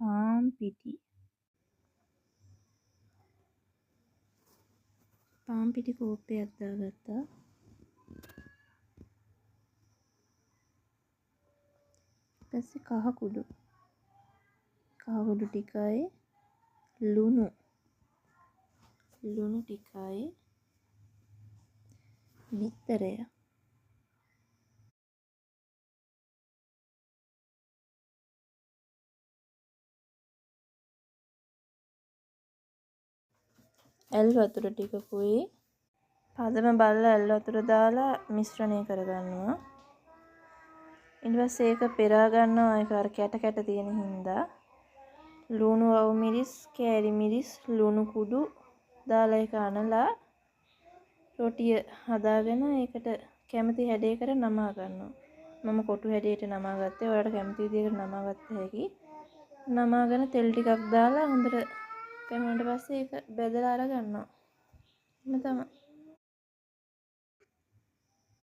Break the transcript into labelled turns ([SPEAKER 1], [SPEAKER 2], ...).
[SPEAKER 1] පාන් පිටි කෝප්පයක් දාගත්තා. ඊපස්සේ කහ කුඩු ටිකයි ලුණු ටිකයි බිත්තරය ඇල් වතුර ටිකකුයි පදම බලලා ඇල් වතුර දාලා මිශ්‍රණය කරගන්නවා. ඊට පස්සේ ඒක පෙරා ගන්නවා. ඒක අර කැට කැට තියෙන හින්දා ලුණු අවු මිරිස්, කෑලි මිරිස්, ලුණු කුඩු දාලා ඒක අනලා රොටිය හදාගෙන ඒකට කැමති හැඩයකට නමා ගන්නවා. මම කොටු හැඩයට නමා ගත්තේ. ඔයාලට කැමති විදිහකට නමා ගත්ත හැකි. නමාගෙන තෙල් ටිකක් දාලා හොඳට කැමුණාට පස්සේ ඒක බෙදලා අර ගන්නවා. එන්න තමයි.